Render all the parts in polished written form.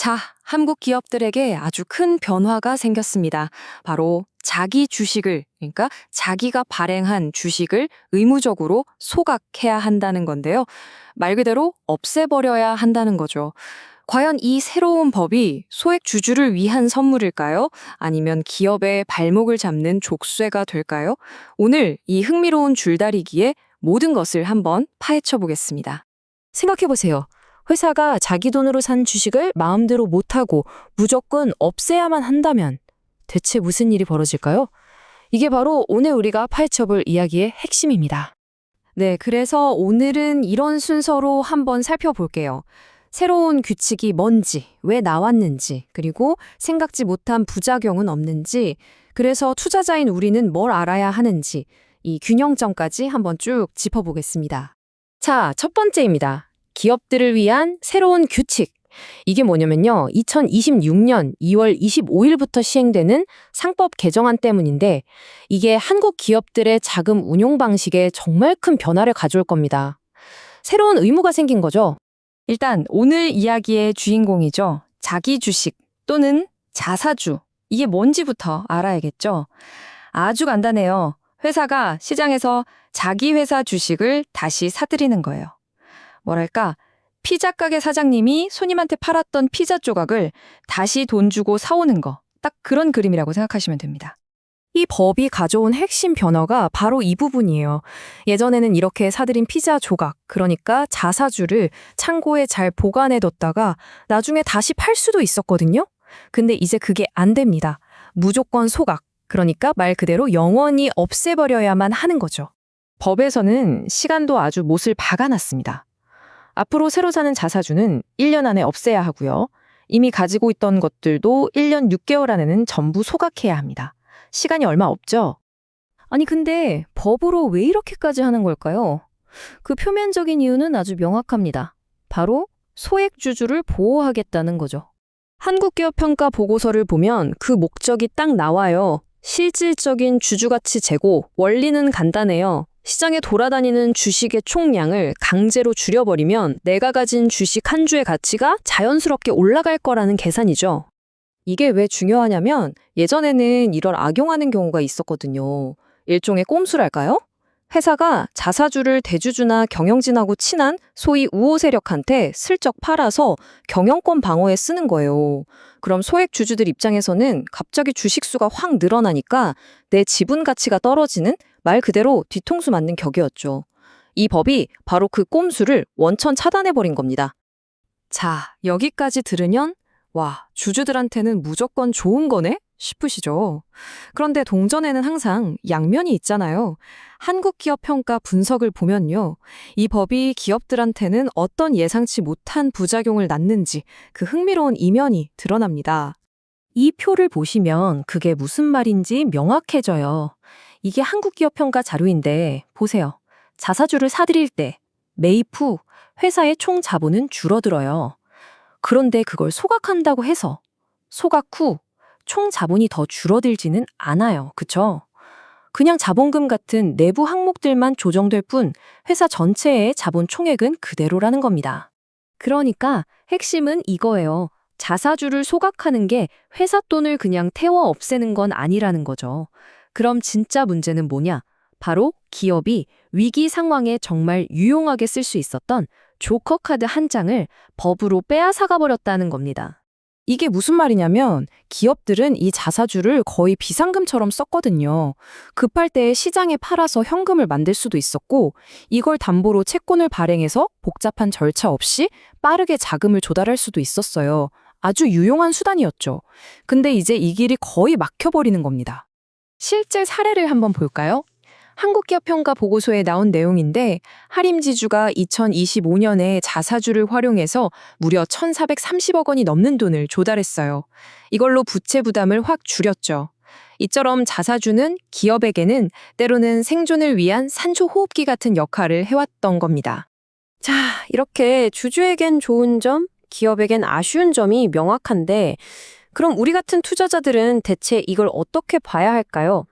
자, 한국 기업들에게 아주 큰 변화가 생겼습니다. 바로 자기 주식을, 그러니까 자기가 발행한 주식을 의무적으로 소각해야 한다는 건데요. 말 그대로 없애버려야 한다는 거죠. 과연 이 새로운 법이 소액 주주를 위한 선물일까요? 아니면 기업의 발목을 잡는 족쇄가 될까요? 오늘 이 흥미로운 줄다리기에 모든 것을 한번 파헤쳐 보겠습니다. 생각해보세요. 회사가 자기 돈으로 산 주식을 마음대로 못하고 무조건 없애야만 한다면 대체 무슨 일이 벌어질까요? 이게 바로 오늘 우리가 파헤쳐볼 이야기의 핵심입니다. 네, 그래서 오늘은 이런 순서로 한번 살펴볼게요. 새로운 규칙이 뭔지, 왜 나왔는지, 그리고 생각지 못한 부작용은 없는지, 그래서 투자자인 우리는 뭘 알아야 하는지, 이 균형점까지 한번 쭉 짚어보겠습니다. 자, 첫 번째입니다. 기업들을 위한 새로운 규칙. 이게 뭐냐면요. 2026년 2월 25일부터 시행되는 상법 개정안 때문인데 이게 한국 기업들의 자금 운용 방식에 정말 큰 변화를 가져올 겁니다. 새로운 의무가 생긴 거죠. 일단 오늘 이야기의 주인공이죠. 자기 주식 또는 자사주. 이게 뭔지부터 알아야겠죠. 아주 간단해요. 회사가 시장에서 자기 회사 주식을 다시 사들이는 거예요. 뭐랄까, 피자 가게 사장님이 손님한테 팔았던 피자 조각을 다시 돈 주고 사오는 거. 딱 그런 그림이라고 생각하시면 됩니다. 이 법이 가져온 핵심 변화가 바로 이 부분이에요. 예전에는 이렇게 사들인 피자 조각, 그러니까 자사주를 창고에 잘 보관해뒀다가 나중에 다시 팔 수도 있었거든요. 근데 이제 그게 안 됩니다. 무조건 소각, 그러니까 말 그대로 영원히 없애버려야만 하는 거죠. 법에서는 시간도 아주 못을 박아놨습니다. 앞으로 새로 사는 자사주는 1년 안에 없애야 하고요. 이미 가지고 있던 것들도 1년 6개월 안에는 전부 소각해야 합니다. 시간이 얼마 없죠? 아니 근데 법으로 왜 이렇게까지 하는 걸까요? 그 표면적인 이유는 아주 명확합니다. 바로 소액주주를 보호하겠다는 거죠. 한국기업평가 보고서를 보면 그 목적이 딱 나와요. 실질적인 주주가치 제고, 원리는 간단해요. 시장에 돌아다니는 주식의 총량을 강제로 줄여버리면 내가 가진 주식 한 주의 가치가 자연스럽게 올라갈 거라는 계산이죠. 이게 왜 중요하냐면 예전에는 이걸 악용하는 경우가 있었거든요. 일종의 꼼수랄까요? 회사가 자사주를 대주주나 경영진하고 친한 소위 우호 세력한테 슬쩍 팔아서 경영권 방어에 쓰는 거예요. 그럼 소액 주주들 입장에서는 갑자기 주식 수가 확 늘어나니까 내 지분 가치가 떨어지는 말 그대로 뒤통수 맞는 격이었죠. 이 법이 바로 그 꼼수를 원천 차단해버린 겁니다. 자, 여기까지 들으면 와, 주주들한테는 무조건 좋은 거네? 싶으시죠? 그런데 동전에는 항상 양면이 있잖아요. 한국기업평가 분석을 보면요. 이 법이 기업들한테는 어떤 예상치 못한 부작용을 낳는지 그 흥미로운 이면이 드러납니다. 이 표를 보시면 그게 무슨 말인지 명확해져요. 이게 한국기업평가 자료인데 보세요. 자사주를 사들일 때 매입 후 회사의 총 자본은 줄어들어요. 그런데 그걸 소각한다고 해서 소각 후 총 자본이 더 줄어들지는 않아요. 그쵸? 그냥 자본금 같은 내부 항목들만 조정될 뿐 회사 전체의 자본 총액은 그대로라는 겁니다. 그러니까 핵심은 이거예요. 자사주를 소각하는 게 회사 돈을 그냥 태워 없애는 건 아니라는 거죠. 그럼 진짜 문제는 뭐냐? 바로 기업이 위기 상황에 정말 유용하게 쓸 수 있었던 조커 카드 한 장을 법으로 빼앗아가 버렸다는 겁니다. 이게 무슨 말이냐면 기업들은 이 자사주를 거의 비상금처럼 썼거든요. 급할 때 시장에 팔아서 현금을 만들 수도 있었고 이걸 담보로 채권을 발행해서 복잡한 절차 없이 빠르게 자금을 조달할 수도 있었어요. 아주 유용한 수단이었죠. 근데 이제 이 길이 거의 막혀버리는 겁니다. 실제 사례를 한번 볼까요? 한국기업평가 보고서에 나온 내용인데 하림지주가 2025년에 자사주를 활용해서 무려 1,430억 원이 넘는 돈을 조달했어요. 이걸로 부채 부담을 확 줄였죠. 이처럼 자사주는 기업에게는 때로는 생존을 위한 산소호흡기 같은 역할을 해왔던 겁니다. 자, 이렇게 주주에겐 좋은 점, 기업에겐 아쉬운 점이 명확한데 그럼 우리 같은 투자자들은 대체 이걸 어떻게 봐야 할까요?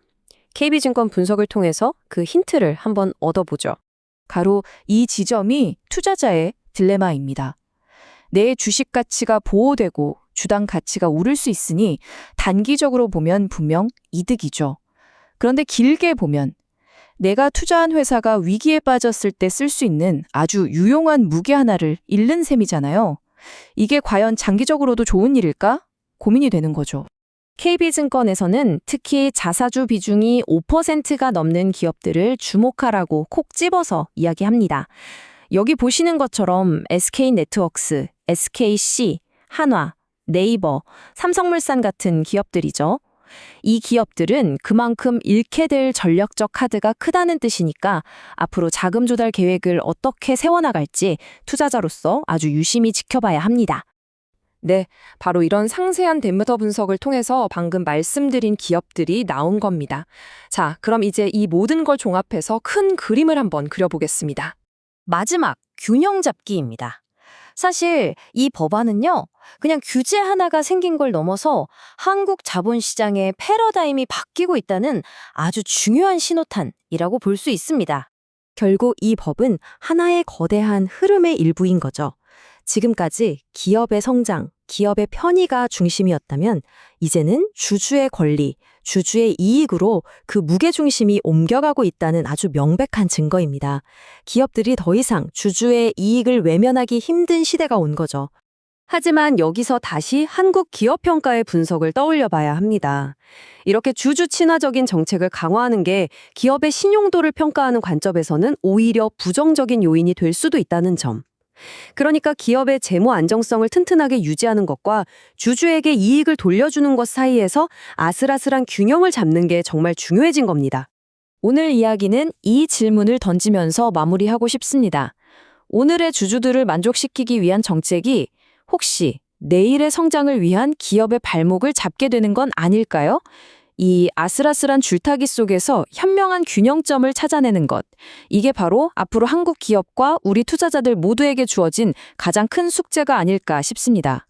KB증권 분석을 통해서 그 힌트를 한번 얻어보죠. 바로 이 지점이 투자자의 딜레마입니다. 내 주식 가치가 보호되고 주당 가치가 오를 수 있으니 단기적으로 보면 분명 이득이죠. 그런데 길게 보면 내가 투자한 회사가 위기에 빠졌을 때 쓸 수 있는 아주 유용한 무기 하나를 잃는 셈이잖아요. 이게 과연 장기적으로도 좋은 일일까? 고민이 되는 거죠. KB증권에서는 특히 자사주 비중이 5%가 넘는 기업들을 주목하라고 콕 집어서 이야기합니다. 여기 보시는 것처럼 SK네트워크스, SKC, 한화, 네이버, 삼성물산 같은 기업들이죠. 이 기업들은 그만큼 잃게 될 전략적 카드가 크다는 뜻이니까 앞으로 자금 조달 계획을 어떻게 세워나갈지 투자자로서 아주 유심히 지켜봐야 합니다. 네, 바로 이런 상세한 데이터 분석을 통해서 방금 말씀드린 기업들이 나온 겁니다. 자, 그럼 이제 이 모든 걸 종합해서 큰 그림을 한번 그려보겠습니다. 마지막 균형 잡기입니다. 사실 이 법안은요, 그냥 규제 하나가 생긴 걸 넘어서 한국 자본시장의 패러다임이 바뀌고 있다는 아주 중요한 신호탄이라고 볼 수 있습니다. 결국 이 법은 하나의 거대한 흐름의 일부인 거죠. 지금까지 기업의 성장, 기업의 편의가 중심이었다면 이제는 주주의 권리, 주주의 이익으로 그 무게중심이 옮겨가고 있다는 아주 명백한 증거입니다. 기업들이 더 이상 주주의 이익을 외면하기 힘든 시대가 온 거죠. 하지만 여기서 다시 한국 기업 평가의 분석을 떠올려 봐야 합니다. 이렇게 주주 친화적인 정책을 강화하는 게 기업의 신용도를 평가하는 관점에서는 오히려 부정적인 요인이 될 수도 있다는 점. 그러니까 기업의 재무 안정성을 튼튼하게 유지하는 것과 주주에게 이익을 돌려주는 것 사이에서 아슬아슬한 균형을 잡는 게 정말 중요해진 겁니다. 오늘 이야기는 이 질문을 던지면서 마무리하고 싶습니다. 오늘의 주주들을 만족시키기 위한 정책이 혹시 내일의 성장을 위한 기업의 발목을 잡게 되는 건 아닐까요? 이 아슬아슬한 줄타기 속에서 현명한 균형점을 찾아내는 것. 이게 바로 앞으로 한국 기업과 우리 투자자들 모두에게 주어진 가장 큰 숙제가 아닐까 싶습니다.